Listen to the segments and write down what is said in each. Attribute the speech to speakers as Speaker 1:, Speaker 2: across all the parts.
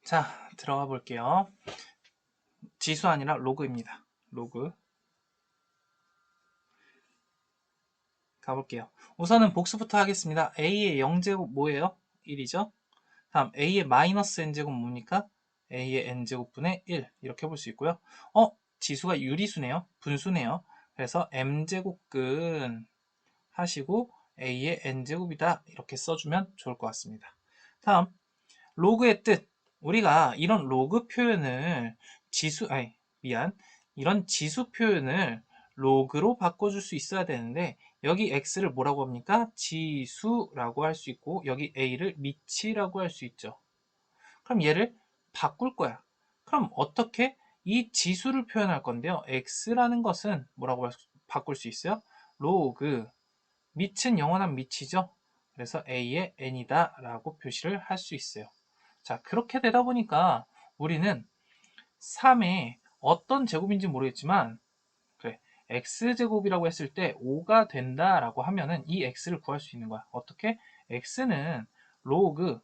Speaker 1: 자, 들어가 볼게요. 지수 아니라 로그입니다. 로그 가볼게요. 우선은 복수부터 하겠습니다. a의 0제곱 뭐예요? 1이죠. 다음 a의 마이너스 n제곱 뭡니까? a의 n제곱분의 1 이렇게 볼 수 있고요. 지수가 유리수네요. 분수네요. 그래서 m제곱근 하시고 a의 n제곱이다 이렇게 써주면 좋을 것 같습니다. 다음 로그의 뜻. 우리가 이런 로그 표현을 이런 지수 표현을 로그로 바꿔줄 수 있어야 되는데, 여기 x를 뭐라고 합니까? 지수라고 할 수 있고, 여기 a를 미치라고 할 수 있죠. 그럼 얘를 바꿀 거야. 그럼 어떻게? 이 지수를 표현할 건데요. x라는 것은 뭐라고 바꿀 수 있어요? 로그, 밑은 영원한 밑이죠. 그래서 a의 n이다 라고 표시를 할 수 있어요. 자, 그렇게 되다 보니까 우리는 3의 어떤 제곱인지 모르겠지만, 그래, x제곱이라고 했을 때 5가 된다라고 하면은 이 x를 구할 수 있는 거야. 어떻게? x는 로그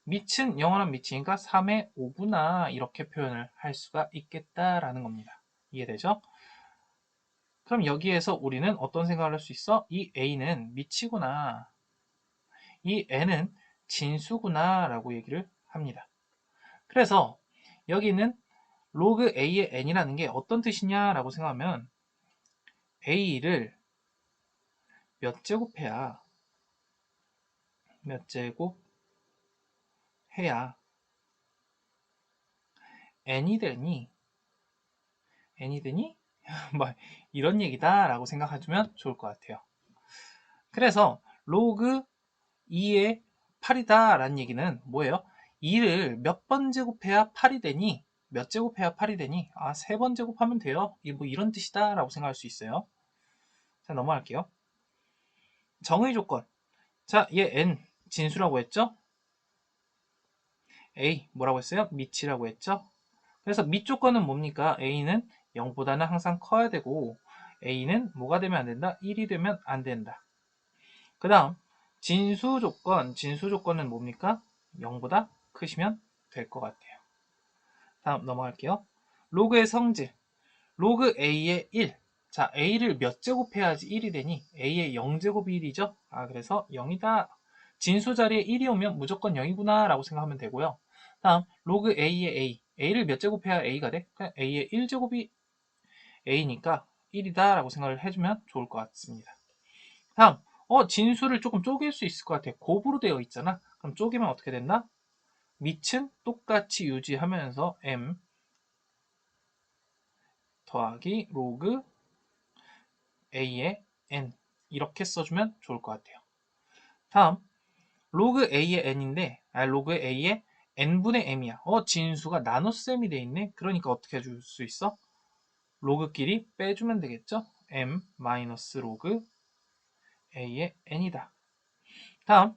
Speaker 1: 밑은 영원한 밑이니까 3의 5구나 이렇게 표현을 할 수가 있겠다라는 겁니다. 이해되죠? 그럼 여기에서 우리는 어떤 생각을 할 수 있어? 이 a는 밑이구나, 이 n은 진수구나 라고 얘기를 합니다. 그래서 여기는 로그 a의 n이라는 게 어떤 뜻이냐라고 생각하면, a를 몇 제곱해야 몇 제곱해야 n이 되니 n이 되니 뭐 이런 얘기다라고 생각하시면 좋을 것 같아요. 그래서 로그 2의 8이다 라는 얘기는 뭐예요? 2를 몇 번 제곱해야 8이 되니, 몇 제곱해야 8이 되니, 3번 제곱하면 돼요, 뭐 이런 뜻이다 라고 생각할 수 있어요. 자, 넘어갈게요. 정의 조건. 자, 얘 n 진수라고 했죠? a 뭐라고 했어요? 밑이라고 했죠? 그래서 밑 조건은 뭡니까? a는 0보다는 항상 커야 되고, a는 뭐가 되면 안 된다? 1이 되면 안 된다. 그 다음 진수 조건은 뭡니까? 0보다 크시면 될 것 같아요. 다음 넘어갈게요. 로그의 성질. 로그 a의 1. 자, a를 몇 제곱해야지 1이 되니? a의 0제곱이 1이죠? 그래서 0이다. 진수 자리에 1이 오면 무조건 0이구나 라고 생각하면 되고요. 다음 로그 a의 a를 몇 제곱해야 a가 돼? 그냥 a의 1제곱이 a니까 1이다 라고 생각을 해주면 좋을 것 같습니다. 다음 진수를 조금 쪼갤 수 있을 것 같아요. 곱으로 되어 있잖아. 그럼 쪼개면 어떻게 된다? 밑은 똑같이 유지하면서 m 더하기 로그 a의 n 이렇게 써주면 좋을 것 같아요. 다음 로그 a의 n인데 로그 a의 n분의 m이야. 진수가 나눗셈이 돼 있네. 그러니까 어떻게 해줄 수 있어? 로그끼리 빼주면 되겠죠? m 마이너스 로그 a의 n이다. 다음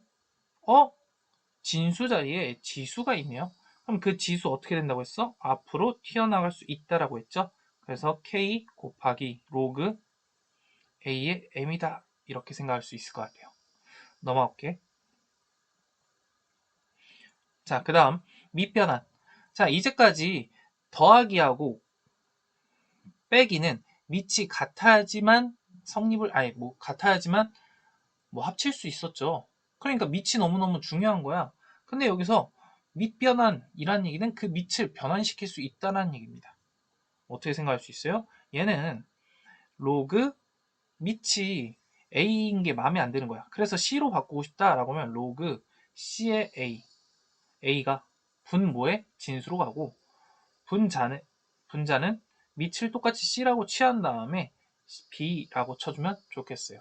Speaker 1: 진수 자리에 지수가 있네요. 그럼 그 지수 어떻게 된다고 했어? 앞으로 튀어나갈 수 있다라고 했죠. 그래서 k 곱하기 로그 a의 m이다 이렇게 생각할 수 있을 것 같아요. 넘어갈게. 자, 그 다음 밑변환. 자, 이제까지 더하기하고 빼기는 밑이 같아야지만 같아야지만 합칠 수 있었죠. 그러니까 밑이 너무너무 중요한 거야. 근데 여기서 밑변환이라는 얘기는 그 밑을 변환시킬 수 있다는 얘기입니다. 어떻게 생각할 수 있어요? 얘는 로그 밑이 a인 게 마음에 안 드는 거야. 그래서 c로 바꾸고 싶다라고 하면 로그 c의 a가 분모의 진수로 가고, 분자는 밑을 똑같이 c라고 취한 다음에 b라고 쳐주면 좋겠어요.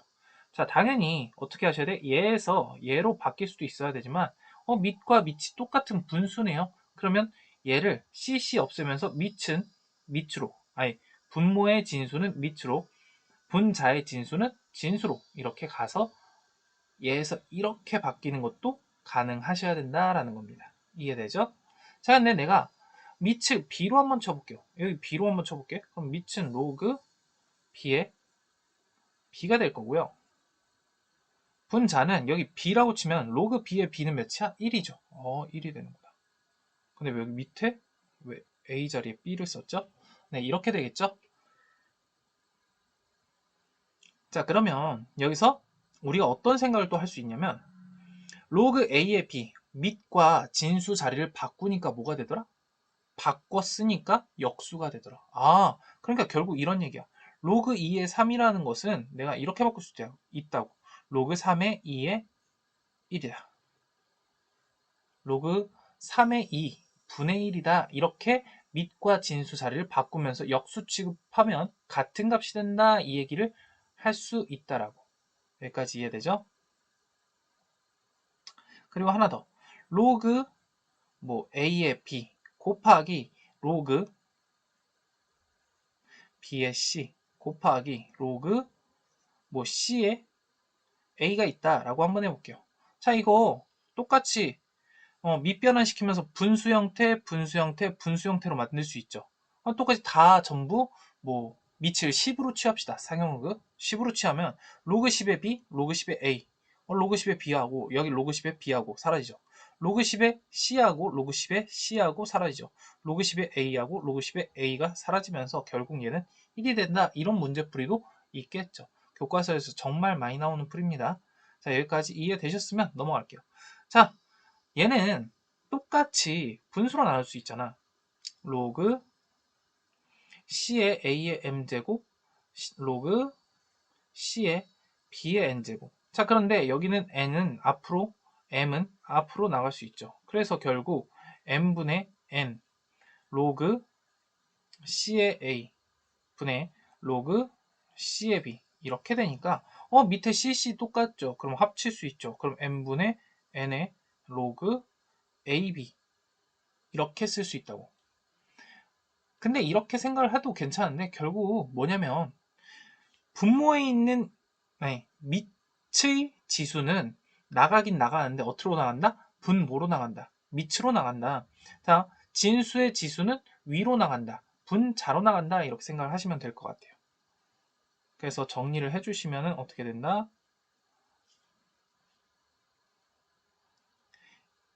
Speaker 1: 자, 당연히 어떻게 하셔야 돼? 얘에서 얘로 바뀔 수도 있어야 되지만 밑과 밑이 똑같은 분수네요. 그러면 얘를 cc 없애면서 밑은 밑으로, 분모의 진수는 밑으로, 분자의 진수는 진수로 이렇게 가서 얘에서 이렇게 바뀌는 것도 가능하셔야 된다라는 겁니다. 이해되죠? 자, 근데 내가 밑을 b로 한번 쳐볼게요. 여기 b로 한번 쳐볼게. 그럼 밑은 로그 b의 b가 될 거고요. 분자는 여기 b라고 치면 로그 b의 b는 몇이야? 1이죠. 1이 되는 거다. 근데 왜 여기 밑에 왜 A 자리에 B를 썼죠? 네, 이렇게 되겠죠? 자, 그러면 여기서 우리가 어떤 생각을 또 할 수 있냐면 로그 A의 B, 밑과 진수 자리를 바꾸니까 뭐가 되더라? 바꿨으니까 역수가 되더라. 아, 그러니까 결국 이런 얘기야. 로그 2의 3이라는 것은 내가 이렇게 바꿀 수 있다고. 로그 3의 2의 1이다. 로그 3의 2 분의 1이다. 이렇게 밑과 진수 자리를 바꾸면서 역수 취급하면 같은 값이 된다. 이 얘기를 할 수 있다라고. 여기까지 이해되죠? 그리고 하나 더. 로그 뭐 A의 B 곱하기 로그 B의 C 곱하기 로그 뭐 C의 A가 있다라고 한번 해볼게요. 자, 이거 똑같이 밑변환 시키면서 분수 형태, 분수 형태, 분수 형태로 만들 수 있죠. 똑같이 다 전부 뭐 밑을 10으로 취합시다. 상형로그 10으로 취하면 로그 10의 B, 로그 10의 A, 로그 10의 B하고 여기 로그 10의 B하고 사라지죠. 로그 10의 C하고 로그 10의 C하고 사라지죠. 로그 10의 A하고 로그 10의 A가 사라지면서 결국 얘는 1이 된다. 이런 문제풀이도 있겠죠. 교과서에서 정말 많이 나오는 풀입니다. 자, 여기까지 이해되셨으면 넘어갈게요. 자, 얘는 똑같이 분수로 나눌 수 있잖아. 로그 C의 A의 M제곱, 로그 C의 B의 N제곱. 자, 그런데 여기는 N은 앞으로, M은 앞으로 나갈 수 있죠. 그래서 결국 M분의 N, 로그 C의 A 분의 로그 C의 B. 이렇게 되니까, 밑에 CC 똑같죠. 그럼 합칠 수 있죠. 그럼 M분의 N의 로그 AB. 이렇게 쓸 수 있다고. 근데 이렇게 생각을 해도 괜찮은데 결국 뭐냐면 분모에 있는 밑의 지수는 나가긴 나가는데 어디로 나간다? 분모로 나간다. 밑으로 나간다. 자, 진수의 지수는 위로 나간다. 분자로 나간다. 이렇게 생각을 하시면 될 것 같아요. 그래서 정리를 해주시면 어떻게 된다?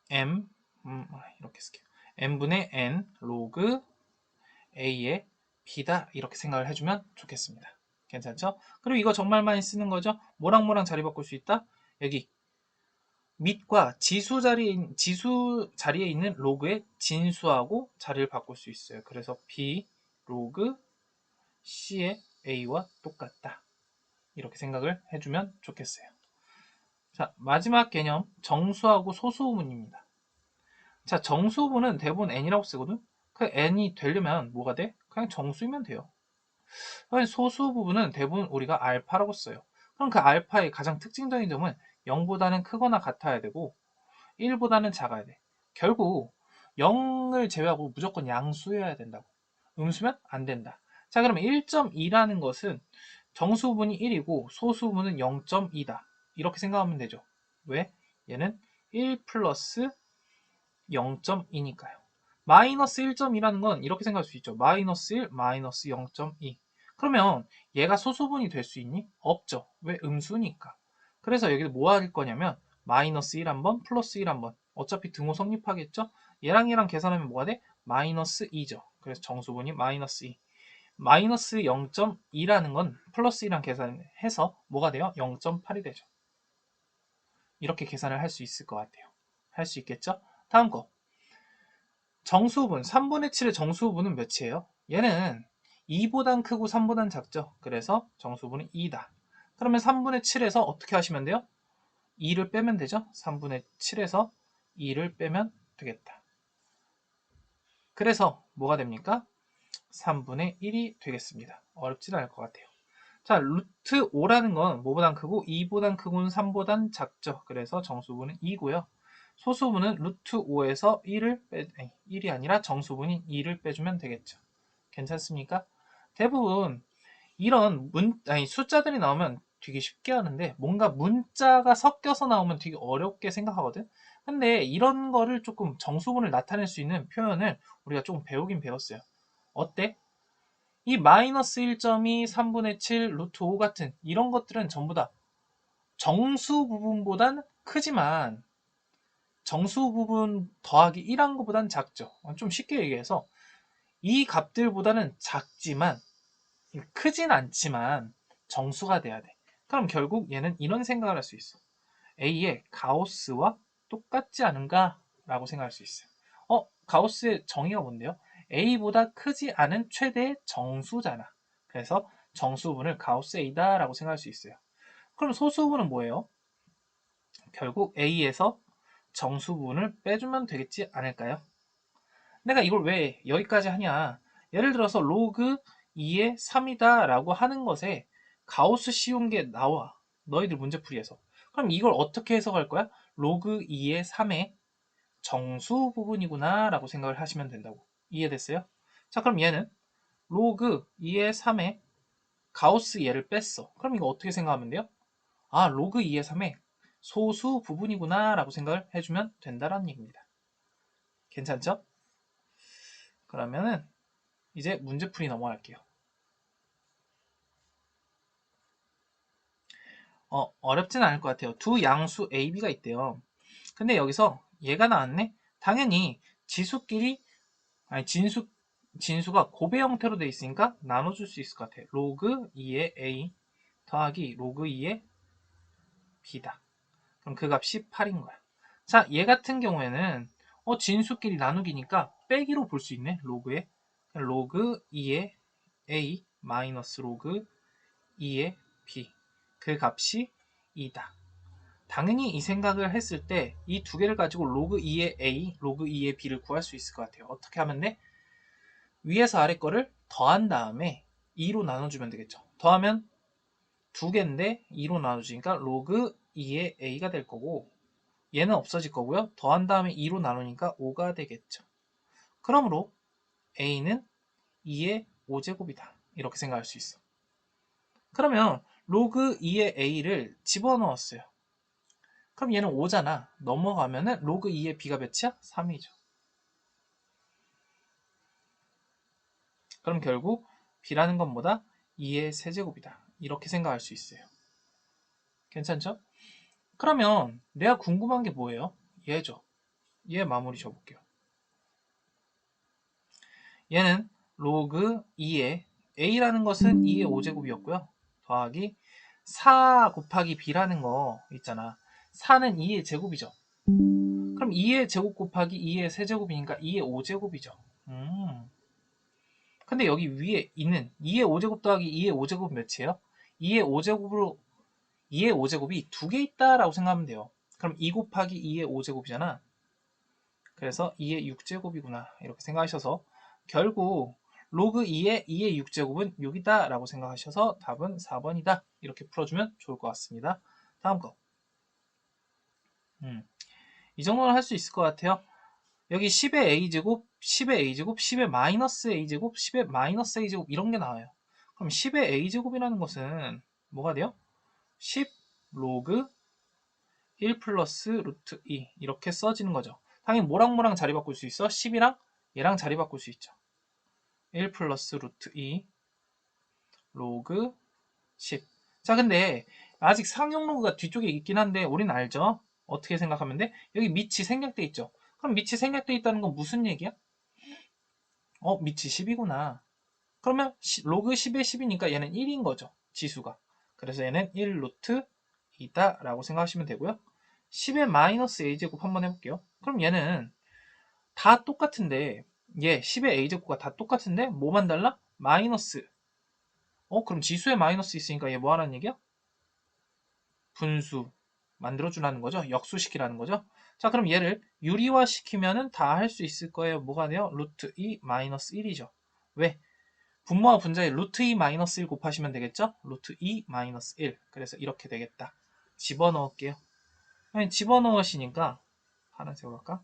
Speaker 1: m 이렇게 쓸게요. m분의 n 로그 a의 b다. 이렇게 생각을 해주면 좋겠습니다. 괜찮죠? 그리고 이거 정말 많이 쓰는 거죠. 뭐랑 자리 바꿀 수 있다? 여기 밑과 지수 자리에 있는 로그의 진수하고 자리를 바꿀 수 있어요. 그래서 b 로그 c의 a와 똑같다. 이렇게 생각을 해주면 좋겠어요. 자, 마지막 개념 정수하고 소수부분입니다. 자, 정수부분은 대부분 n이라고 쓰거든. 그 n이 되려면 뭐가 돼? 그냥 정수이면 돼요. 소수 부분은 대부분 우리가 알파라고 써요. 그럼 그 알파의 가장 특징적인 점은 0보다는 크거나 같아야 되고 1보다는 작아야 돼. 결국 0을 제외하고 무조건 양수여야 된다고. 음수면 안 된다. 자, 그러면 1.2라는 것은 정수 부분이 1이고 소수 부분은 0.2다. 이렇게 생각하면 되죠. 왜? 얘는 1 플러스 0.2니까요. 마이너스 1.2라는 건 이렇게 생각할 수 있죠. 마이너스 1, 마이너스 0.2. 그러면 얘가 소수분이 될 수 있니? 없죠. 왜? 음수니까. 그래서 여기 뭐 할 거냐면 마이너스 1 한번, 플러스 1 한번. 어차피 등호 성립하겠죠? 얘랑 계산하면 뭐가 돼? 마이너스 2죠. 그래서 정수분이 마이너스 2. 마이너스 0.2라는 건 플러스 1랑 계산해서 뭐가 돼요? 0.8이 되죠. 이렇게 계산을 할 수 있을 것 같아요. 할 수 있겠죠? 다음 거. 정수분, 3분의 7의 정수분은 몇이에요? 얘는 2보단 크고 3보단 작죠. 그래서 정수분은 2다. 그러면 3분의 7에서 어떻게 하시면 돼요? 2를 빼면 되죠. 3분의 7에서 2를 빼면 되겠다. 그래서 뭐가 됩니까? 3분의 1이 되겠습니다. 어렵진 않을 것 같아요. 자, 루트 5라는 건 뭐보단 크고 2보단 크고는 3보단 작죠. 그래서 정수분은 2고요. 소수분은 루트 5에서 1이 아니라 정수분인 2를 빼주면 되겠죠. 괜찮습니까? 대부분 이런 숫자들이 나오면 되게 쉽게 하는데 뭔가 문자가 섞여서 나오면 되게 어렵게 생각하거든. 근데 이런 거를 조금 정수분을 나타낼 수 있는 표현을 우리가 조금 배우긴 배웠어요. 어때? 이 마이너스 1.2, 3분의 7, 루트 5 같은 이런 것들은 전부 다 정수 부분보단 크지만 정수 부분 더하기 1한 것보단 작죠. 좀 쉽게 얘기해서 이 값들보다는 작지만 크진 않지만 정수가 돼야 돼. 그럼 결국 얘는 이런 생각을 할 수 있어. A의 가우스와 똑같지 않은가? 라고 생각할 수 있어요. 가우스의 정의가 뭔데요? A보다 크지 않은 최대의 정수잖아. 그래서 정수분을 가우스 A다 라고 생각할 수 있어요. 그럼 소수분은 뭐예요? 결국 A에서 정수분을 빼주면 되겠지 않을까요? 내가 이걸 왜 여기까지 하냐? 예를 들어서 로그 2의 3이다 라고 하는 것에 가우스 씌운 게 나와. 너희들 문제풀이에서. 그럼 이걸 어떻게 해석할 거야? 로그 2의 3의 정수 부분이구나 라고 생각을 하시면 된다고. 이해됐어요? 자, 그럼 얘는 로그 2의 3의 가우스 얘를 뺐어. 그럼 이거 어떻게 생각하면 돼요? 아, 로그 2의 3의 소수 부분이구나 라고 생각을 해주면 된다라는 얘기입니다. 괜찮죠? 그러면은 이제 문제풀이 넘어갈게요. 어렵진 않을 것 같아요. 두 양수 A, B가 있대요. 근데 여기서 얘가 나왔네? 당연히 지수끼리, 아니, 진수가 곱의 형태로 돼 있으니까 나눠줄 수 있을 것 같아요. 로그 2의 A 더하기 로그 2의 B다. 그럼 그 값이 8인 거야. 자, 얘 같은 경우에는 진수끼리 나누기니까 빼기로 볼 수 있네. 로그에. 로그 2의 A 마이너스 로그 2의 B. 그 값이 2다. 당연히 이 생각을 했을 때 이 두 개를 가지고 로그 2의 A, 로그 2의 B를 구할 수 있을 것 같아요. 어떻게 하면 돼? 위에서 아래 거를 더한 다음에 2로 나눠주면 되겠죠. 더하면 두 개인데 2로 나눠주니까 로그 2의 A가 될 거고 얘는 없어질 거고요. 더한 다음에 2로 나누니까 5가 되겠죠. 그러므로 A는 2의 5제곱이다. 이렇게 생각할 수 있어. 그러면 로그 2의 A를 집어넣었어요. 그럼 얘는 5잖아. 넘어가면은 로그 2의 B가 몇이야? 3이죠. 그럼 결국 B라는 건 뭐다? 2의 세제곱이다. 이렇게 생각할 수 있어요. 괜찮죠? 그러면 내가 궁금한 게 뭐예요? 얘죠. 얘 마무리 줘볼게요. 얘는 로그 2의 A라는 것은 2의 5제곱이었고요. 더하기 4 곱하기 B라는 거 있잖아. 4는 2의 제곱이죠. 그럼 2의 제곱 곱하기 2의 세제곱이니까 2의 5제곱이죠. 근데 여기 위에 있는 2의 5제곱 더하기 2의 5제곱 몇이에요? 2의 5제곱으로 2의 5제곱이 두 개 있다라고 생각하면 돼요. 그럼 2 곱하기 2의 5제곱이잖아. 그래서 2의 6제곱이구나. 이렇게 생각하셔서 결국 로그 2의 6제곱은 6이다 라고 생각하셔서 답은 4번이다. 이렇게 풀어주면 좋을 것 같습니다. 다음 거. 이 정도는 할 수 있을 것 같아요. 여기 10의 a제곱, 10의 a제곱, 10의 마이너스 a제곱, 10의 마이너스 a제곱 이런 게 나와요. 그럼 10의 a제곱이라는 것은 뭐가 돼요? 10 로그 1 플러스 루트 2 이렇게 써지는 거죠. 당연히 뭐랑 자리 바꿀 수 있어? 10이랑 얘랑 자리 바꿀 수 있죠. 1 플러스 루트 2 로그 10. 자, 근데 아직 상용 로그가 뒤쪽에 있긴 한데 우리는 알죠? 어떻게 생각하면 돼? 여기 밑이 생략돼 있죠. 그럼 밑이 생략돼 있다는 건 무슨 얘기야? 밑이 10이구나. 그러면 로그 10의 10이니까 얘는 1인 거죠. 지수가. 그래서 얘는 1 루트 2다 라고 생각하시면 되고요. 10의 마이너스 a제곱 한번 해볼게요. 그럼 얘는 다 똑같은데 얘 10의 a제곱과 다 똑같은데 뭐만 달라? 마이너스. 그럼 지수에 마이너스 있으니까 얘 뭐 하라는 얘기야? 분수 만들어주라는 거죠. 역수시키라는 거죠. 자, 그럼 얘를 유리화 시키면은 다 할 수 있을 거예요. 뭐가 돼요? 루트 2 마이너스 1이죠. 왜? 분모와 분자에 루트 2 마이너스 1 곱하시면 되겠죠? 루트 2 마이너스 1. 그래서 이렇게 되겠다. 집어넣을게요. 집어넣으시니까 파란색으로 할까?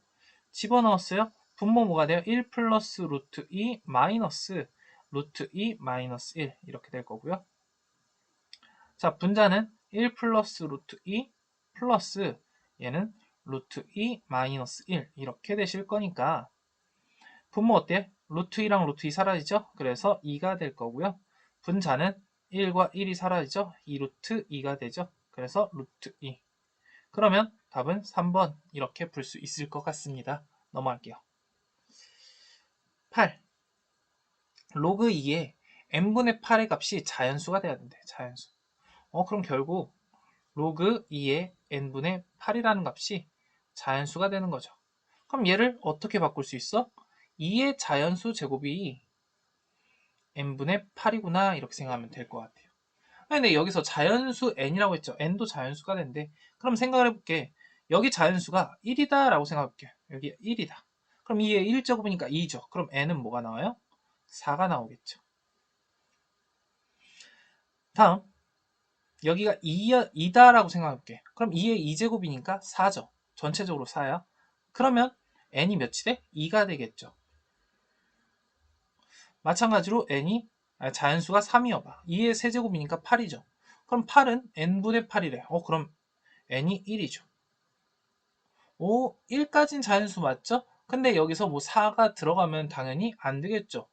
Speaker 1: 집어넣었어요. 분모 뭐가 돼요? 1 플러스 루트 2 마이너스 루트 2 마이너스 1 이렇게 될 거고요. 자, 분자는 1 플러스 루트 2 플러스 얘는 루트 2 마이너스 1 이렇게 되실 거니까 분모 어때요? 루트 2랑 루트 2 사라지죠? 그래서 2가 될 거고요. 분자는 1과 1이 사라지죠? 2 루트 2가 되죠? 그래서 루트 2. 그러면 답은 3번 이렇게 풀 수 있을 것 같습니다. 넘어갈게요. 8. 로그 2에 n분의 8의 값이 자연수가 돼야 된대. 자연수. 그럼 결국 로그 2의 n분의 8이라는 값이 자연수가 되는 거죠. 그럼 얘를 어떻게 바꿀 수 있어? 2의 자연수 제곱이 n분의 8이구나 이렇게 생각하면 될 것 같아요. 근데 여기서 자연수 n이라고 했죠. n도 자연수가 되는데 그럼 생각을 해볼게. 여기 자연수가 1이다 라고 생각해볼게. 여기 1이다. 그럼 2의 1제곱이니까 2죠. 그럼 n은 뭐가 나와요? 4가 나오겠죠. 다음 여기가 2다 라고 생각해볼게. 그럼 2의 2제곱이니까 4죠. 전체적으로 4야. 그러면 n이 몇이 돼? 2가 되겠죠. 마찬가지로 자연수가 3이어봐. 2의 세제곱이니까 8이죠. 그럼 8은 n분의 8이래. 그럼 n이 1이죠. 1까지는 자연수 맞죠? 근데 여기서 뭐 4가 들어가면 당연히 안 되겠죠.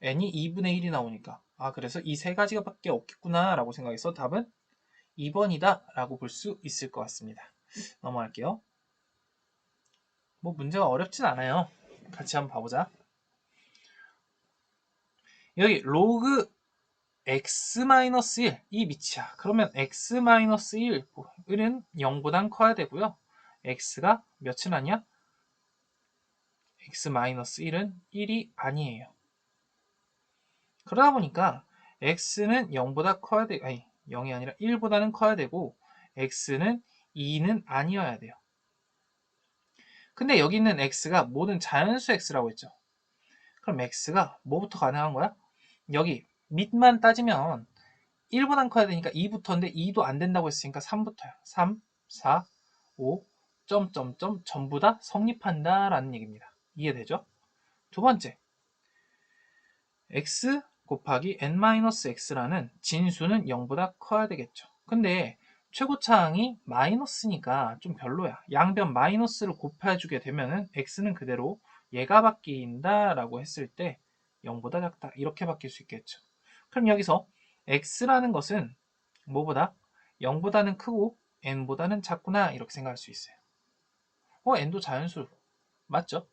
Speaker 1: n이 2분의 1이 나오니까. 그래서 이 세 가지가 밖에 없겠구나 라고 생각해서 답은 2번이다 라고 볼 수 있을 것 같습니다. 넘어갈게요. 뭐 문제가 어렵진 않아요. 같이 한번 봐보자. 여기 로그 x-1 이 밑이야. 그러면 x-1은 0보단 커야 되고요. x가 몇은 아니야? x-1은 1이 아니에요. 그러다 보니까 x는 0보다 커야 돼. 아니, 0이 아니라 1보다는 커야 되고 x는 2는 아니어야 돼요. 근데 여기 있는 x가 모든 자연수 x라고 했죠. 그럼 x가 뭐부터 가능한 거야? 여기 밑만 따지면 1보단 커야 되니까 2부터인데 2도 안 된다고 했으니까 3부터야. 3, 4, 5, 점점점 전부 다 성립한다 라는 얘기입니다. 이해되죠? 두 번째, x 곱하기 n-x라는 진수는 0보다 커야 되겠죠. 근데 최고차항이 마이너스니까 좀 별로야. 양변 마이너스를 곱해주게 되면은 x는 그대로 얘가 바뀐다 라고 했을 때 0보다 작다 이렇게 바뀔 수 있겠죠. 그럼 여기서 x라는 것은 뭐보다 0보다는 크고 n보다는 작구나 이렇게 생각할 수 있어요. n도 자연수 맞죠?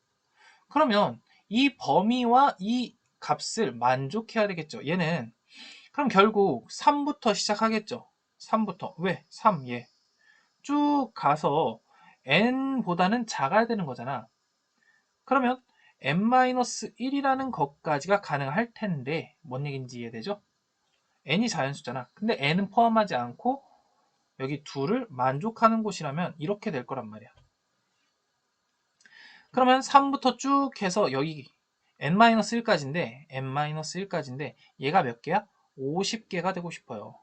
Speaker 1: 그러면 이 범위와 이 값을 만족해야 되겠죠. 얘는 그럼 결국 3부터 시작하겠죠. 3부터 왜? 3 얘. 쭉 가서 n보다는 작아야 되는 거잖아. 그러면 n-1이라는 것까지가 가능할 텐데 뭔 얘기인지 이해되죠? n이 자연수잖아. 근데 n은 포함하지 않고 여기 둘을 만족하는 곳이라면 이렇게 될 거란 말이야. 그러면 3부터 쭉 해서 여기 n-1까지인데 n-1까지인데 얘가 몇 개야? 50개가 되고 싶어요.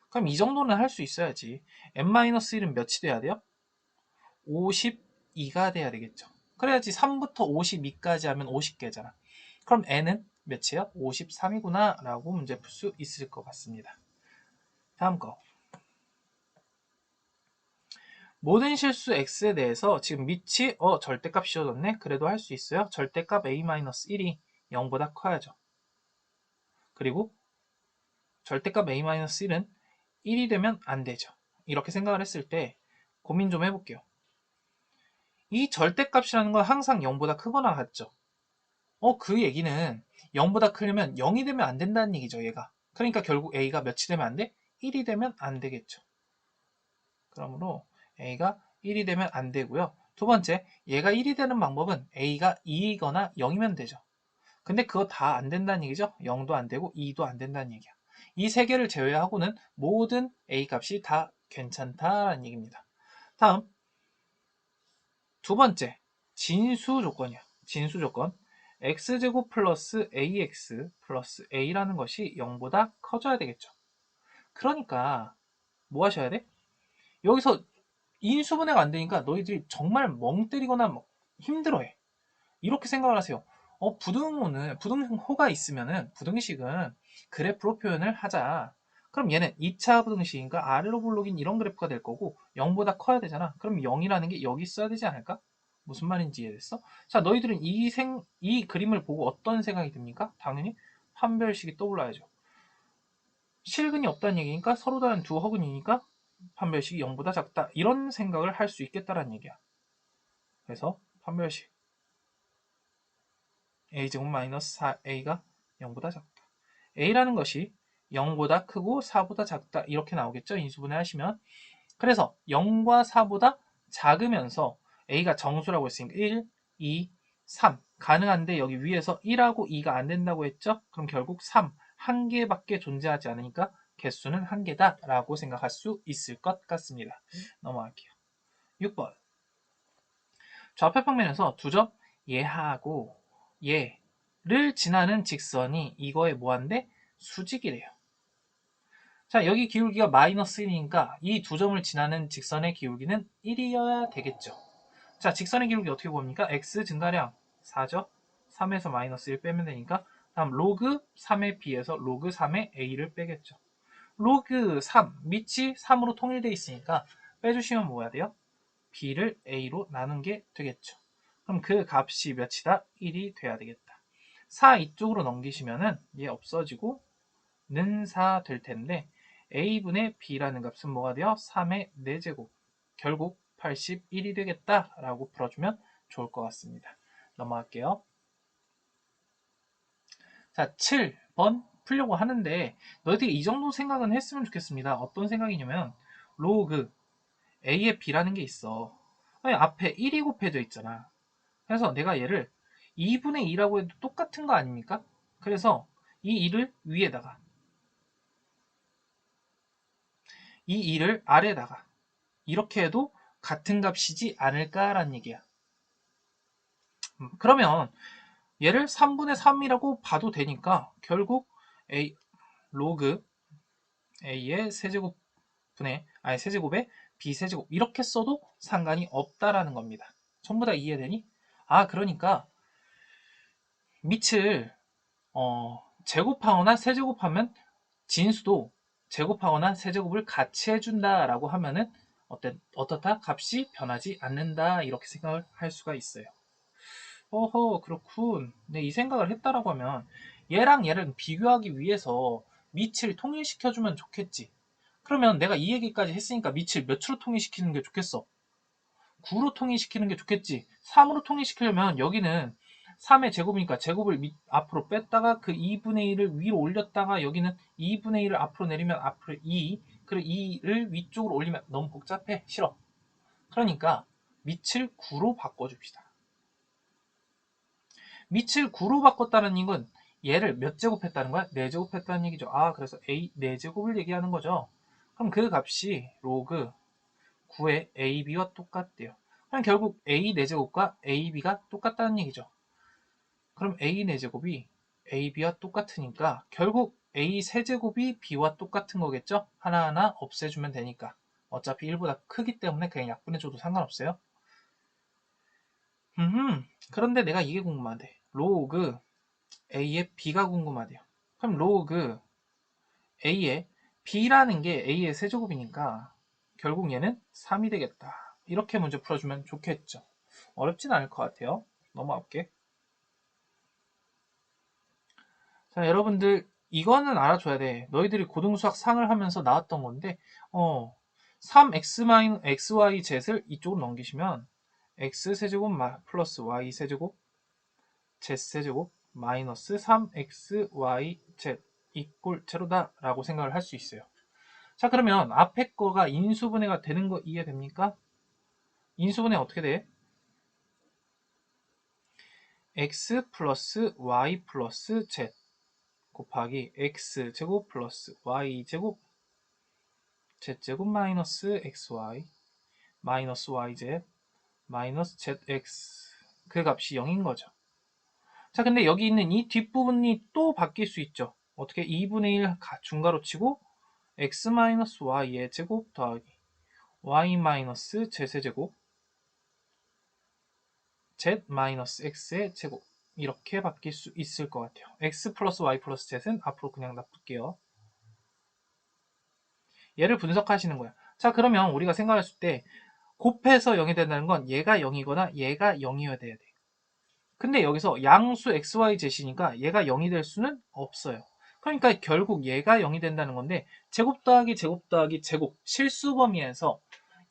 Speaker 1: 그럼 이 정도는 할 수 있어야지. n-1은 몇이 돼야 돼요? 52가 돼야 되겠죠. 그래야지 3부터 52까지 하면 50개잖아. 그럼 n은 몇이에요? 53이구나 라고 문제 풀 수 있을 것 같습니다. 다음 거. 모든 실수 x에 대해서 지금 밑이 절대값 씌워졌네? 그래도 할 수 있어요. 절대값 a-1이 0보다 커야죠. 그리고 절대값 a-1은 1이 되면 안 되죠. 이렇게 생각을 했을 때 고민 좀 해볼게요. 이 절대값이라는 건 항상 0보다 크거나 같죠. 그 얘기는 0보다 크려면 0이 되면 안 된다는 얘기죠, 얘가. 그러니까 결국 a가 몇이 되면 안 돼? 1이 되면 안 되겠죠. 그러므로 a가 1이 되면 안 되고요. 두 번째, 얘가 1이 되는 방법은 a가 2이거나 0이면 되죠. 근데 그거 다 안 된다는 얘기죠. 0도 안 되고 2도 안 된다는 얘기야. 이 세 개를 제외하고는 모든 a 값이 다 괜찮다라는 얘기입니다. 다음 두 번째, 진수 조건이야. 진수 조건. x제곱 플러스 ax 플러스 a라는 것이 0보다 커져야 되겠죠. 그러니까 뭐 하셔야 돼? 여기서 인수분해가 안 되니까 너희들이 정말 멍 때리거나 힘들어해. 이렇게 생각을 하세요. 부등호가 있으면은 부등식은 그래프로 표현을 하자. 그럼 얘는 2차 부등식인가 아래로 블록인 이런 그래프가 될 거고 0보다 커야 되잖아. 그럼 0이라는 게 여기 있어야 되지 않을까? 무슨 말인지 이해됐어? 자, 너희들은 이 그림을 보고 어떤 생각이 듭니까? 당연히 판별식이 떠올라야죠. 실근이 없다는 얘기니까 서로 다른 두 허근이니까 판별식이 0보다 작다. 이런 생각을 할 수 있겠다라는 얘기야. 그래서 판별식 a제곱 마이너스 4a가 0보다 작다. a라는 것이 0보다 크고 4보다 작다. 이렇게 나오겠죠? 인수분해 하시면. 그래서 0과 4보다 작으면서 a가 정수라고 했으니까 1, 2, 3 가능한데 여기 위에서 1하고 2가 안 된다고 했죠? 그럼 결국 3 한 개밖에 존재하지 않으니까 개수는 한 개다 라고 생각할 수 있을 것 같습니다. 넘어갈게요. 6번 좌표 평면에서 두 점 얘하고 얘를 지나는 직선이 이거에 뭐한데? 수직이래요. 자, 여기 기울기가 마이너스 1이니까 이 두 점을 지나는 직선의 기울기는 1이어야 되겠죠. 자, 직선의 기울기 어떻게 구합니까? x 증가량 4죠. 3에서 마이너스 1 빼면 되니까 다음 로그 3의 b에서 로그 3의 a를 빼겠죠. 로그 3, 밑이 3으로 통일되어 있으니까 빼주시면 뭐가 돼요? b를 a로 나눈 게 되겠죠. 그럼 그 값이 몇이다? 1이 돼야 되겠다. 4 이쪽으로 넘기시면은 얘 없어지고 는 4 될 텐데 a분의 b라는 값은 뭐가 돼요? 3의 4제곱. 결국 81이 되겠다라고 풀어주면 좋을 것 같습니다. 넘어갈게요. 자, 7번 풀려고 하는데 너희들이 이 정도 생각은 했으면 좋겠습니다. 어떤 생각이냐면 로그 a의 b라는 게 있어. 아니, 앞에 1이 곱해져 있잖아. 그래서 내가 얘를 2분의 2라고 해도 똑같은 거 아닙니까? 그래서 이 2를 위에다가 이 2를 아래에다가 이렇게 해도 같은 값이지 않을까라는 얘기야. 그러면 얘를 3분의 3이라고 봐도 되니까 결국 a 로그 a의 세제곱에 b 세제곱 이렇게 써도 상관이 없다라는 겁니다. 전부 다 이해되니? 아, 그러니까 밑을 제곱하거나 세제곱하면 진수도 제곱하거나 세제곱을 같이 해준다라고 하면은 어떻다? 값이 변하지 않는다 이렇게 생각을 할 수가 있어요. 어허, 그렇군. 네, 이 생각을 했다라고 하면 얘랑 얘를 비교하기 위해서 밑을 통일시켜주면 좋겠지. 그러면 내가 이 얘기까지 했으니까 밑을 몇으로 통일시키는 게 좋겠어? 9로 통일시키는 게 좋겠지. 3으로 통일시키려면 여기는 3의 제곱이니까 제곱을 앞으로 뺐다가 그 2분의 1을 위로 올렸다가 여기는 2분의 1을 앞으로 내리면 앞으로 2, 그리고 2를 위쪽으로 올리면 너무 복잡해. 싫어. 그러니까 밑을 9로 바꿔줍시다. 밑을 9로 바꿨다는 이건 얘를 몇 제곱했다는 거야? 4제곱했다는 얘기죠. 아, 그래서 a 4제곱을 얘기하는 거죠. 그럼 그 값이 로그 9의 ab와 똑같대요. 그럼 결국 a 4제곱과 ab가 똑같다는 얘기죠. 그럼 a 4제곱이 ab와 똑같으니까 결국 a 세제곱이 b와 똑같은 거겠죠? 하나하나 없애주면 되니까. 어차피 1보다 크기 때문에 그냥 약분해줘도 상관없어요. 그런데 내가 이게 궁금한데 로그 a의 b가 궁금하대요. 그럼 로그 a의 b라는 게 a의 세제곱이니까 결국 얘는 3이 되겠다. 이렇게 문제 풀어주면 좋겠죠. 어렵진 않을 것 같아요. 넘어갈게. 자, 여러분들 이거는 알아줘야 돼. 너희들이 고등수학 상을 하면서 나왔던 건데 3x-xyz을 이쪽으로 넘기시면 x세제곱 플러스 y세제곱 z세제곱 마이너스 3xyz 이꼴 제로다 라고 생각을 할 수 있어요. 자, 그러면 앞에 거가 인수분해가 되는 거 이해됩니까? 인수분해 어떻게 돼? x 플러스 y 플러스 z 곱하기 x제곱 플러스 y제곱 z제곱 마이너스 xy 마이너스 yz 마이너스 zx 그 값이 0인 거죠. 자, 근데 여기 있는 이 뒷부분이 또 바뀔 수 있죠. 어떻게 2분의 1 중가로 치고 x 마이너스 y의 제곱 더하기 y 마이너스 z세제곱 z 마이너스 x의 제곱 이렇게 바뀔 수 있을 것 같아요. x 플러스 y 플러스 z는 앞으로 그냥 놔둘게요. 얘를 분석하시는 거야. 자, 그러면 우리가 생각했을 때 곱해서 0이 된다는 건 얘가 0이거나 얘가 0이어야 돼야 돼. 근데 여기서 양수 xy z이니까 얘가 0이 될 수는 없어요. 그러니까 결국 얘가 0이 된다는 건데 제곱 더하기 제곱 더하기 제곱 실수 범위에서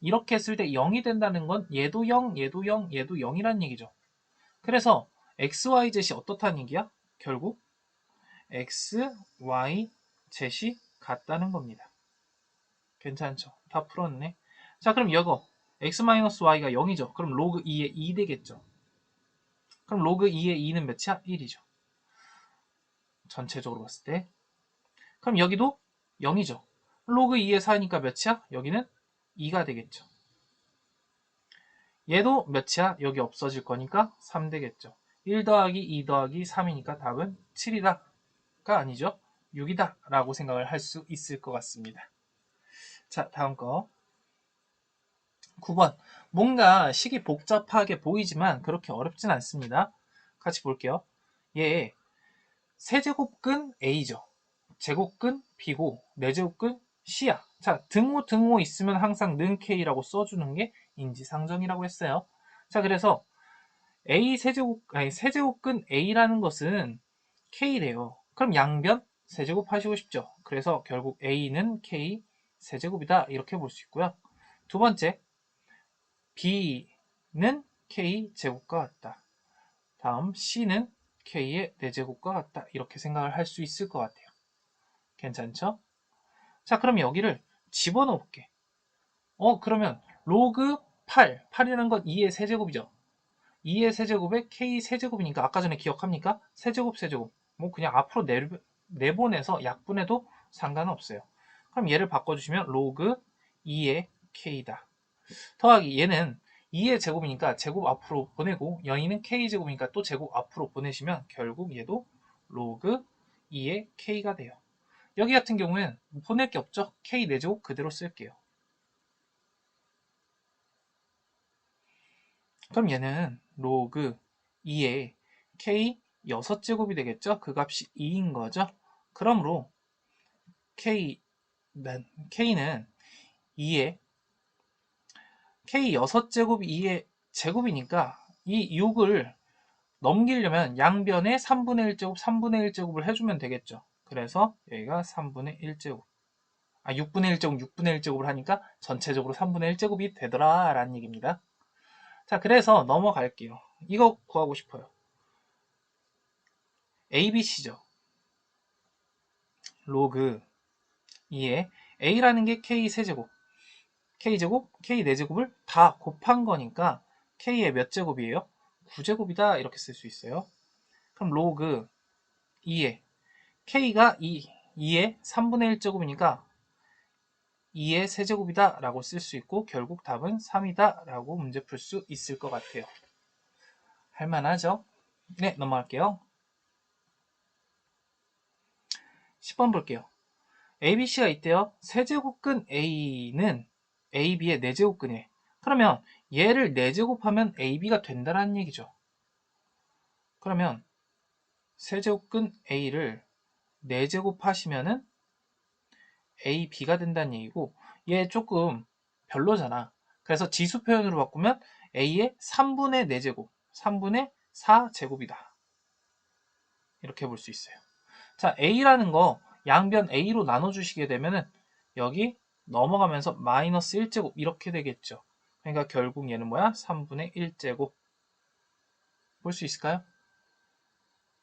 Speaker 1: 이렇게 했을 때 0이 된다는 건 얘도 0, 얘도 0, 얘도 0이란 얘기죠. 그래서 x, y, z이 어떻다는 얘기야? 결국 x, y, z이 같다는 겁니다. 괜찮죠? 다 풀었네. 자, 그럼 이거 x-y가 0이죠. 그럼 로그 2의 2 되겠죠. 그럼 로그 2의 2는 몇이야? 1이죠. 전체적으로 봤을 때. 그럼 여기도 0이죠. 로그 2의 4니까 몇이야? 여기는 2가 되겠죠. 얘도 몇이야? 여기 없어질 거니까 3 되겠죠. 1 더하기 2 더하기 3이니까 답은 7이다가 아니죠. 6이다 라고 생각을 할 수 있을 것 같습니다. 자, 다음 거 9번. 뭔가 식이 복잡하게 보이지만 그렇게 어렵진 않습니다. 같이 볼게요. 얘 세제곱근 A죠. 제곱근 B고 내제곱근 C야. 자, 등호 있으면 항상 는 K라고 써주는 게 인지상정이라고 했어요. 자, 그래서 A 세제곱근 A라는 것은 K래요. 그럼 양변 세제곱 하시고 싶죠. 그래서 결국 A는 K 세제곱이다 이렇게 볼 수 있고요. 두 번째 B는 K 제곱과 같다. 다음 C는 K의 4제곱과 같다. 이렇게 생각을 할 수 있을 것 같아요. 괜찮죠? 자, 그럼 여기를 집어넣어 볼게. 그러면 로그 8이라는 건 2의 세제곱이죠. 2의 세제곱에 K 세제곱이니까 아까 전에 기억합니까? 세제곱 세제곱. 뭐 그냥 앞으로 내보내서 약분해도 상관은 없어요. 그럼 얘를 바꿔주시면 로그 2의 K다. 더하기 얘는 2의 제곱이니까 제곱 앞으로 보내고 여기는 K제곱이니까 또 제곱 앞으로 보내시면 결국 얘도 로그 2의 K가 돼요. 여기 같은 경우에는 보낼 게 없죠. K 4제곱 그대로 쓸게요. 그럼 얘는 로그 2의 K 6제곱이 되겠죠. 그 값이 2인 거죠. 그러므로 K는 2의 K 6제곱이 2의 제곱이니까 이 6을 넘기려면 양변에 3분의 1제곱, 3분의 1제곱을 해주면 되겠죠. 그래서 여기가 3분의 1제곱. 6분의 1제곱, 6분의 1제곱을 하니까 전체적으로 3분의 1제곱이 되더라 라는 얘기입니다. 자, 그래서 넘어갈게요. 이거 구하고 싶어요. ABC죠. 로그 2에 A라는 게 K 세제곱, K제곱, K 4제곱을 다 곱한 거니까 K의 몇 제곱이에요? 9제곱이다 이렇게 쓸 수 있어요. 그럼 로그 2에 K가 2의 3분의 1제곱이니까 2의 세제곱이다 라고 쓸 수 있고 결국 답은 3이다 라고 문제 풀 수 있을 것 같아요. 할만하죠? 네, 넘어갈게요. 10번 볼게요. ABC가 있대요. 세제곱근 A는 AB의 4제곱근이에요. 그러면 얘를 4제곱하면 AB가 된다는 얘기죠. 그러면 세제곱근 A를 4제곱하시면은 AB가 된다는 얘기고 얘 조금 별로잖아. 그래서 지수 표현으로 바꾸면 A의 3분의 4제곱, 3분의 4제곱이다. 이렇게 볼 수 있어요. 자, A라는 거 양변 A로 나눠주시게 되면은 여기 넘어가면서 마이너스 1제곱 이렇게 되겠죠. 그러니까 결국 얘는 뭐야? 3분의 1제곱. 볼 수 있을까요?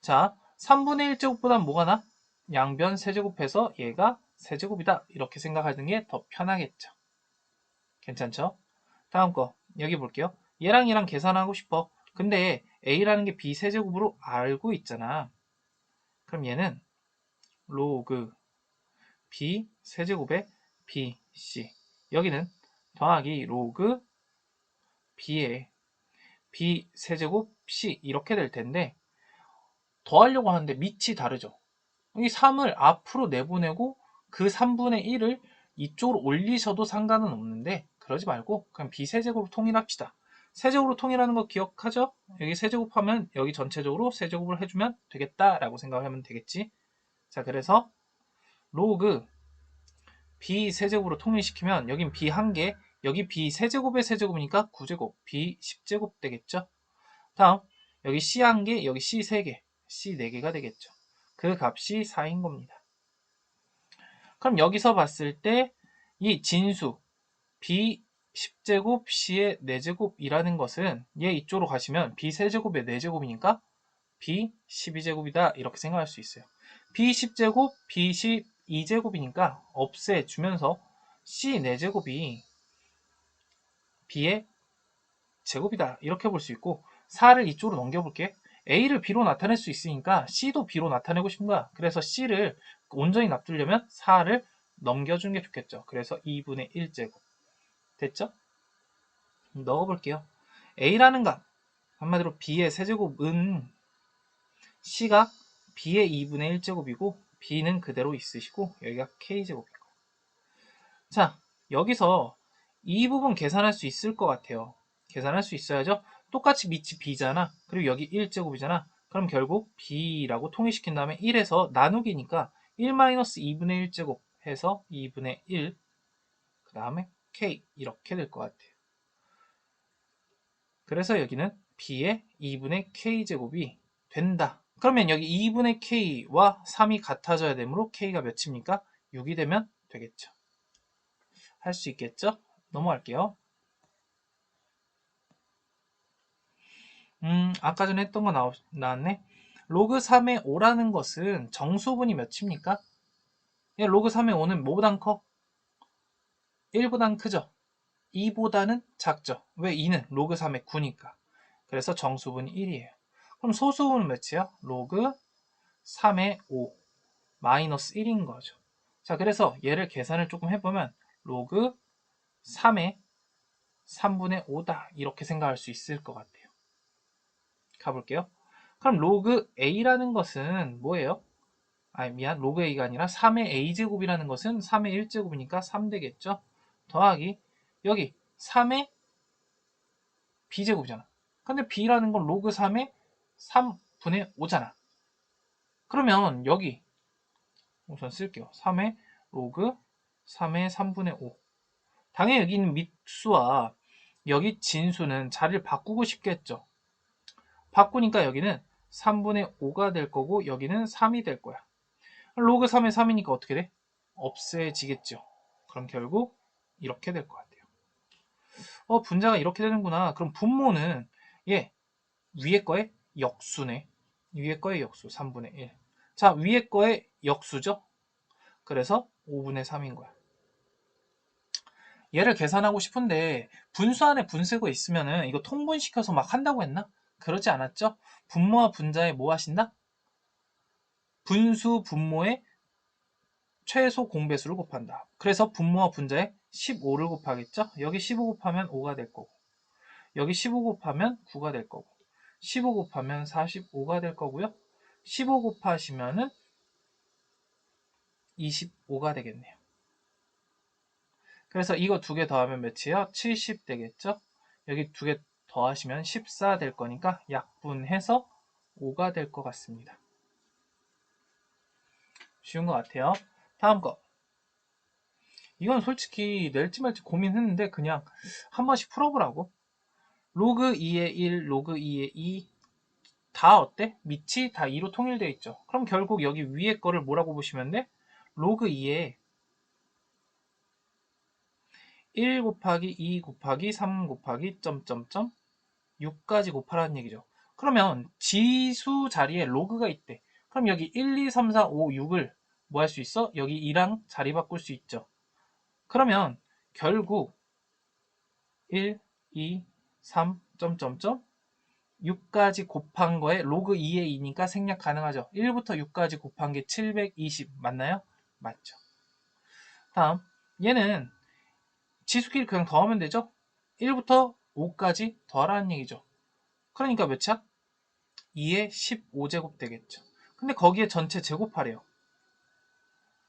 Speaker 1: 자, 3분의 1제곱보다 뭐가 나? 양변 세제곱해서 얘가 세제곱이다. 이렇게 생각하는 게 더 편하겠죠. 괜찮죠? 다음 거 여기 볼게요. 얘랑 얘랑 계산하고 싶어. 근데 A라는 게 B 세제곱으로 알고 있잖아. 그럼 얘는 로그 B 세제곱의 BC 여기는 더하기 로그 B의 B 세제곱 C 이렇게 될 텐데 더하려고 하는데 밑이 다르죠. 이 3을 앞으로 내보내고 그 3분의 1을 이쪽으로 올리셔도 상관은 없는데 그러지 말고 그냥 비세제곱으로 통일합시다. 세제곱으로 통일하는 거 기억하죠? 여기 세제곱하면 여기 전체적으로 세제곱을 해주면 되겠다라고 생각하면 되겠지. 자, 그래서 로그 비세제곱으로 통일시키면 여긴 b 1개, 여기 b세제곱의 세제곱이니까 9제곱, b 10제곱 되겠죠. 다음 여기 c 1개, 여기 c 3개, c 4개가 되겠죠. 그 값이 4인 겁니다. 그럼 여기서 봤을 때 이 진수 b 10제곱 c의 4제곱이라는 것은 얘 이쪽으로 가시면 b 3제곱의 4제곱이니까 b 12제곱이다 이렇게 생각할 수 있어요. b 10제곱, b 12제곱이니까 없애주면서 c 4제곱이 b의 제곱이다 이렇게 볼 수 있고 4를 이쪽으로 넘겨볼게. a를 b로 나타낼 수 있으니까 c도 b로 나타내고 싶은 거야. 그래서 c를 온전히 납두려면 4를 넘겨주는 게 좋겠죠. 그래서 2분의 1제곱 됐죠? 넣어볼게요. a라는 값 한마디로 b의 세제곱은 c가 b의 2분의 1제곱이고 b는 그대로 있으시고 여기가 k제곱인 거예요. 자, 여기서 이 부분 계산할 수 있을 것 같아요. 계산할 수 있어야죠. 똑같이 밑이 b잖아. 그리고 여기 1제곱이잖아. 그럼 결국 b라고 통일시킨 다음에 1에서 나누기니까 1-2분의 1제곱 해서 2분의 1, 그 다음에 k 이렇게 될 것 같아요. 그래서 여기는 b의 2분의 k제곱이 된다. 그러면 여기 2분의 k와 3이 같아져야 되므로 k가 몇입니까? 6이 되면 되겠죠. 할 수 있겠죠? 넘어갈게요. 아까 전에 했던 거 나왔네. 로그 3의 5라는 것은 정수분이 몇입니까? 예, 로그 3의 5는 뭐보단 커? 1보단 크죠? 2보다는 작죠? 왜 2는 로그 3의 9니까. 그래서 정수분이 1이에요. 그럼 소수분은 몇이야? 로그 3의 5 마이너스 1인 거죠. 자, 그래서 얘를 계산을 조금 해보면 로그 3의 3분의 5다 이렇게 생각할 수 있을 것 같아요. 가볼게요. 그럼 로그 a라는 것은 뭐예요? 미안, 로그 a가 아니라 3의 a제곱이라는 것은 3의 1제곱이니까 3 되겠죠? 더하기 여기 3의 b제곱이잖아. 근데 b라는 건 로그 3의 3분의 5잖아. 그러면 여기 우선 쓸게요. 3의 로그 3의 3분의 5. 당연히 여기 있는 밑수와 여기 진수는 자리를 바꾸고 싶겠죠. 바꾸니까 여기는 3분의 5가 될 거고 여기는 3이 될 거야. 로그 3의 3이니까 어떻게 돼? 없애지겠죠. 그럼 결국 이렇게 될 것 같아요. 분자가 이렇게 되는구나. 그럼 분모는 위에 거의 역수네. 위에 거의 역수 3분의 1. 자, 위에 거의 역수죠. 그래서 5분의 3인 거야. 얘를 계산하고 싶은데 분수 안에 분수가 있으면은 이거 통분시켜서 막 한다고 했나? 그러지 않았죠? 분모와 분자에 뭐 하신다? 분수 분모의 최소 공배수를 곱한다. 그래서 분모와 분자에 15를 곱하겠죠? 여기 15 곱하면 5가 될 거고 여기 15 곱하면 9가 될 거고 15 곱하면 45가 될 거고요. 15 곱하시면은 25가 되겠네요. 그래서 이거 두 개 더하면 몇이에요? 70 되겠죠? 여기 두 개 더하시면 14 될 거니까 약분해서 5가 될 것 같습니다. 쉬운 것 같아요. 다음 거. 이건 솔직히 낼지 말지 고민했는데 그냥 한 번씩 풀어보라고. 로그 2의 1, 로그 2의 2 다 어때? 밑이 다 2로 통일되어 있죠. 그럼 결국 여기 위에 거를 뭐라고 보시면 돼? 로그 2의 1 곱하기 2 곱하기 3 곱하기 점점점 6까지 곱하라는 얘기죠. 그러면 지수 자리에 로그가 있대. 그럼 여기 1, 2, 3, 4, 5, 6을 뭐 할 수 있어? 여기 2랑 자리 바꿀 수 있죠. 그러면 결국 1, 2, 3, 점점점 6까지 곱한 거에 로그 2의 2니까 생략 가능하죠. 1부터 6까지 곱한 게 720 맞나요? 맞죠. 다음 얘는 지수끼리 그냥 더하면 되죠. 1부터 5까지 더하라는 얘기죠. 그러니까 몇이야? 2의 15제곱 되겠죠. 근데 거기에 전체 제곱하래요.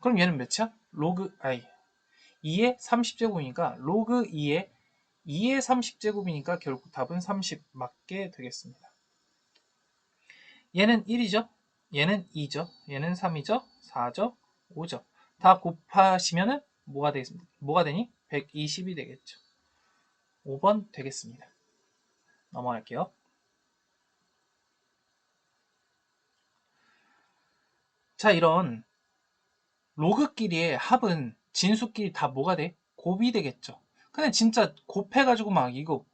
Speaker 1: 그럼 얘는 몇이야? 2의 30제곱이니까 로그 2의 30제곱이니까 결국 답은 30 맞게 되겠습니다. 얘는 1이죠. 얘는 2죠. 얘는 3이죠. 4죠. 5죠. 다 곱하시면은 뭐가 되니? 120이 되겠죠. 5번 되겠습니다. 넘어갈게요. 자, 이런 로그끼리의 합은 진수끼리 다 뭐가 돼? 곱이 되겠죠. 근데 진짜 곱해가지고 막 이거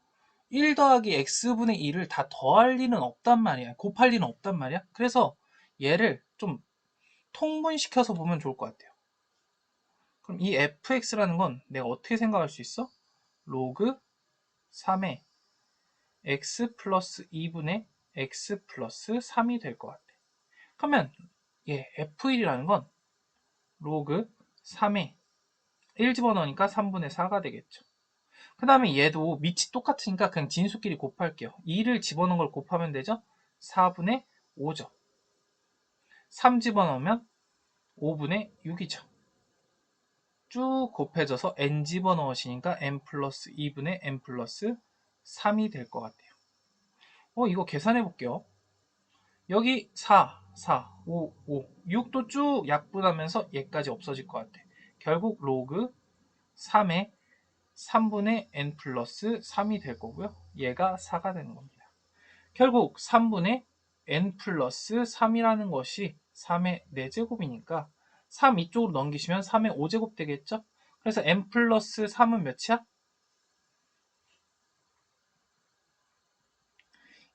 Speaker 1: 1 더하기 x분의 2를 다 더할 리는 없단 말이야. 곱할 리는 없단 말이야. 그래서 얘를 좀 통분시켜서 보면 좋을 것 같아요. 그럼 이 fx라는 건 내가 어떻게 생각할 수 있어? 로그 3의 x 플러스 2분의 x 플러스 3이 될 것 같아. 그러면 얘 f1이라는 건 로그 3의 1 집어넣으니까 3분의 4가 되겠죠. 그 다음에 얘도 밑이 똑같으니까 그냥 진수끼리 곱할게요. 2를 집어넣은 걸 곱하면 되죠? 4분의 5죠. 3 집어넣으면 5분의 6이죠. 쭉 곱해져서 n 집어넣으시니까 n 플러스 2분의 n 플러스 3이 될 것 같아요. 이거 계산해 볼게요. 여기 4, 5, 6도 쭉 약분하면서 얘까지 없어질 것 같아. 결국 로그 3의 3분의 n 플러스 3이 될 거고요. 얘가 4가 되는 겁니다. 결국 3분의 n 플러스 3이라는 것이 3의 4제곱이니까 3 이쪽으로 넘기시면 3의 5제곱 되겠죠? 그래서 n 플러스 3은 몇이야?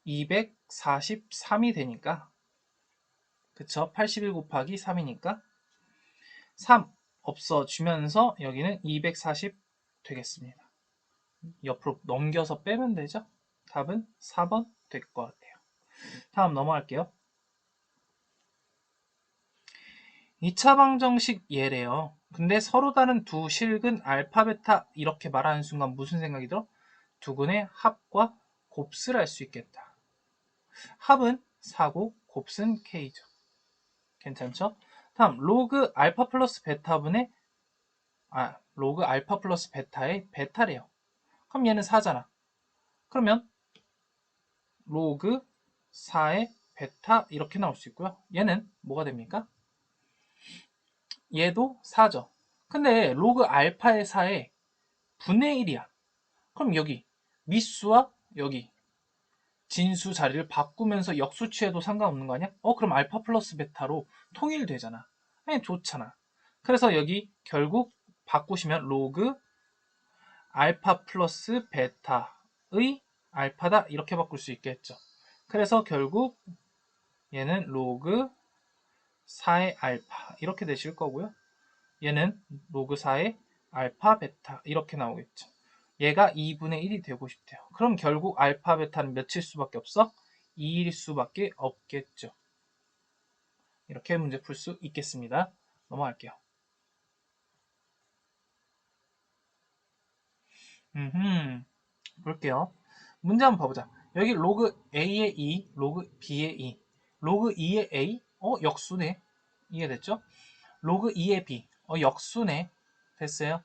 Speaker 1: 243이 되니까 그쵸? 81 곱하기 3이니까 3 없어지면서 여기는 240 되겠습니다. 옆으로 넘겨서 빼면 되죠? 답은 4번 될 것 같아요. 다음 넘어갈게요. 2차 방정식 예래요. 근데 서로 다른 두 실근 알파, 베타 이렇게 말하는 순간 무슨 생각이 들어? 두근의 합과 곱슬 할 수 있겠다. 합은 4고 곱은 K죠. 괜찮죠? 다음 로그 알파 플러스 베타분의 로그 알파 플러스 베타의 베타래요. 그럼 얘는 4잖아. 그러면 로그 4의 베타 이렇게 나올 수 있고요. 얘는 뭐가 됩니까? 얘도 4죠. 근데 로그 알파의 4의 분의 1이야. 그럼 여기 미수와 여기 진수 자리를 바꾸면서 역수취해도 상관없는 거 아니야? 그럼 알파 플러스 베타로 통일되잖아. 좋잖아. 그래서 여기 결국 바꾸시면 로그 알파 플러스 베타의 알파다 이렇게 바꿀 수 있겠죠. 그래서 결국 얘는 로그 4의 알파 이렇게 되실 거고요. 얘는 로그 4의 알파 베타 이렇게 나오겠죠. 얘가 2분의 1이 되고 싶대요. 그럼 결국 알파 베타는 몇일 수밖에 없어? 2일 수밖에 없겠죠. 이렇게 문제 풀 수 있겠습니다. 넘어갈게요. 볼게요. 문제 한번 봐보자. 여기 로그 A의 2, 로그 B의 2, 로그 2의 A, 역수네. 이해됐죠? 로그 2의 B, 역수네. 됐어요?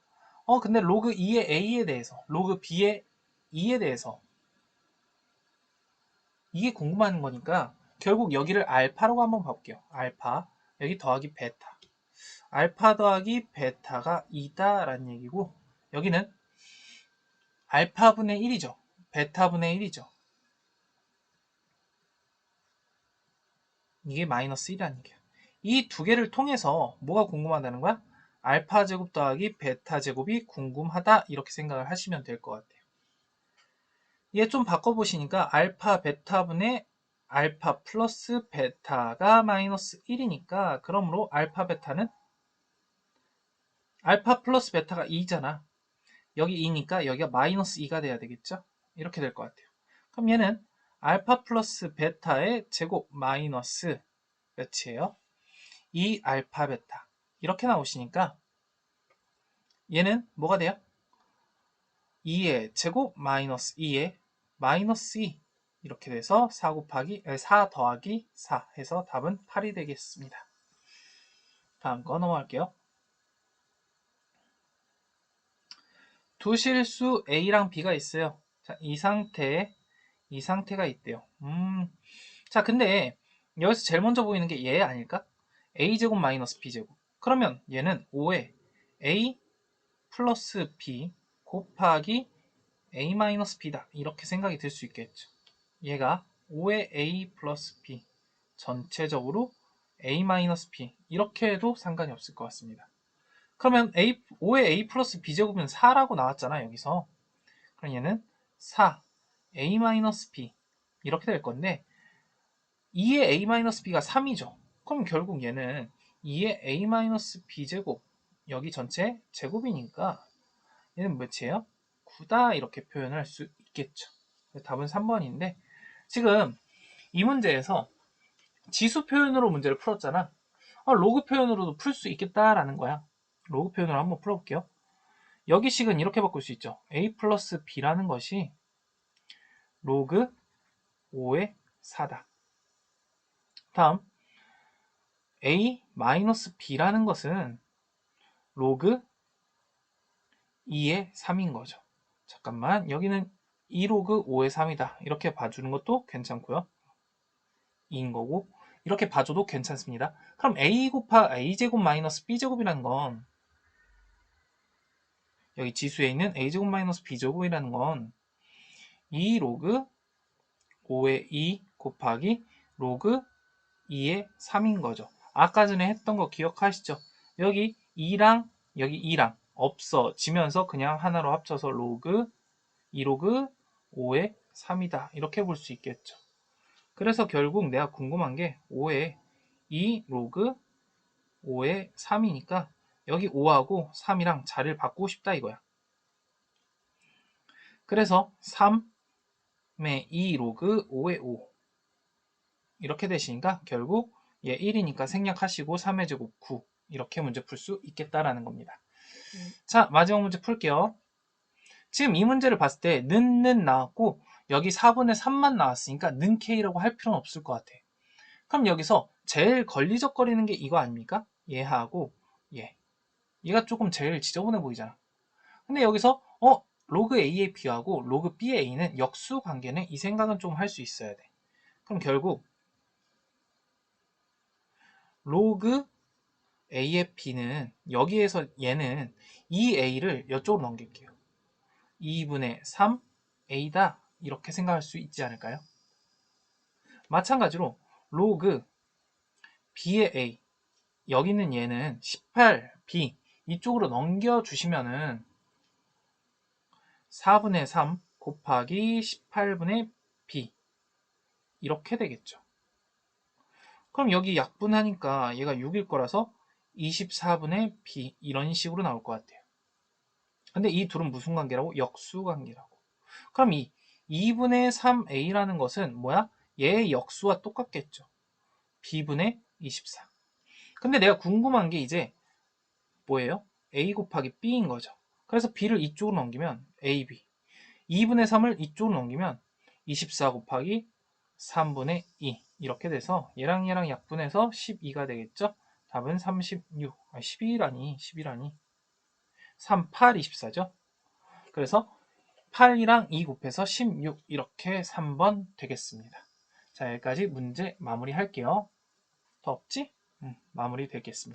Speaker 1: 근데 로그 2의 A에 대해서, 로그 B의 2에 대해서 이게 궁금한 거니까 결국 여기를 알파라고 한번 봐볼게요. 알파, 여기 더하기 베타. 알파 더하기 베타가 2다라는 얘기고 여기는 알파분의 1이죠. 베타분의 1이죠. 이게 마이너스 1이라는 얘기야. 이 두 개를 통해서 뭐가 궁금하다는 거야? 알파 제곱 더하기 베타 제곱이 궁금하다 이렇게 생각을 하시면 될 것 같아요. 얘 좀 바꿔보시니까 알파 베타분의 알파 플러스 베타가 마이너스 1이니까 그러므로 알파 베타는 알파 플러스 베타가 2잖아. 여기 2니까 여기가 마이너스 2가 돼야 되겠죠? 이렇게 될 것 같아요. 그럼 얘는 알파 플러스 베타의 제곱 마이너스 몇이에요? 2 알파 베타 이렇게 나오시니까 얘는 뭐가 돼요? 2의 제곱 마이너스 2의 마이너스 2 이렇게 돼서 4 더하기 4 해서 답은 8이 되겠습니다. 다음 거 넘어갈게요. 두 실수 A랑 B가 있어요. 자, 이 상태가 있대요. 자, 근데 여기서 제일 먼저 보이는 게 얘 아닐까? A제곱 마이너스 B제곱. 그러면 얘는 5에 A 플러스 B 곱하기 A 마이너스 B다. 이렇게 생각이 들 수 있겠죠. 얘가 5의 A 플러스 B 전체적으로 a-b 이렇게 해도 상관이 없을 것 같습니다. 그러면 5의 a 플러스 b제곱은 4라고 나왔잖아 여기서. 그럼 얘는 4 a-b 이렇게 될 건데 2의 a-b가 3이죠. 그럼 결국 얘는 2의 a-b제곱 여기 전체 제곱이니까 얘는 몇이에요? 9다 이렇게 표현할 수 있겠죠. 답은 3번인데 지금 이 문제에서 지수 표현으로 문제를 풀었잖아. 로그 표현으로도 풀 수 있겠다라는 거야. 로그 표현으로 한번 풀어볼게요. 여기 식은 이렇게 바꿀 수 있죠. a 플러스 b라는 것이 로그 5의 4다. 다음 a 마이너스 b라는 것은 로그 2의 3인 거죠. 잠깐만 여기는 2로그 5의 3이다. 이렇게 봐주는 것도 괜찮고요. 2인 거고 이렇게 봐줘도 괜찮습니다. 그럼 a 곱하 a제곱 마이너스 b제곱이라는 건 여기 지수에 있는 a제곱 마이너스 b제곱이라는 건 2로그 5의 2 곱하기 로그 2의 3인 거죠. 아까 전에 했던 거 기억하시죠? 여기 2랑 여기 2랑 없어지면서 그냥 하나로 합쳐서 로그 2로그 5의 3이다. 이렇게 볼 수 있겠죠. 그래서 결국 내가 궁금한 게 5의 2 로그 5의 3이니까 여기 5하고 3이랑 자리를 바꾸고 싶다 이거야. 그래서 3의 2 로그 5의 5 이렇게 되시니까 결국 얘 1이니까 생략하시고 3의 제곱 9 이렇게 문제 풀 수 있겠다라는 겁니다. 자, 마지막 문제 풀게요. 지금 이 문제를 봤을 때 는 나왔고 여기 4분의 3만 나왔으니까 는 K라고 할 필요는 없을 것 같아. 그럼 여기서 제일 걸리적거리는 게 이거 아닙니까? 얘하고 얘가 조금 제일 지저분해 보이잖아. 근데 여기서 로그 A의 B하고 로그 B의 A는 역수 관계네 이 생각은 좀 할 수 있어야 돼. 그럼 결국 로그 A의 B는 여기에서 얘는 이 A를 이쪽으로 넘길게요. 2분의 3 A다 이렇게 생각할 수 있지 않을까요? 마찬가지로 로그 B의 A 여기 있는 얘는 18B 이쪽으로 넘겨주시면은 4분의 3 곱하기 18분의 B 이렇게 되겠죠. 그럼 여기 약분하니까 얘가 6일 거라서 24분의 B 이런 식으로 나올 것 같아요. 근데 이 둘은 무슨 관계라고? 역수 관계라고. 그럼 이 2분의 3A라는 것은 뭐야? 얘의 역수와 똑같겠죠. B분의 24. 근데 내가 궁금한 게 이제 뭐예요? A 곱하기 B인 거죠. 그래서 B를 이쪽으로 넘기면 AB. 2분의 3을 이쪽으로 넘기면 24 곱하기 3분의 2 이렇게 돼서 얘랑 얘랑 약분해서 12가 되겠죠. 답은 36, 11이라니 3, 8, 24죠. 그래서 8이랑 2 곱해서 16 이렇게 3번 되겠습니다. 자 여기까지 문제 마무리 할게요. 더 없지? 마무리 되겠습니다.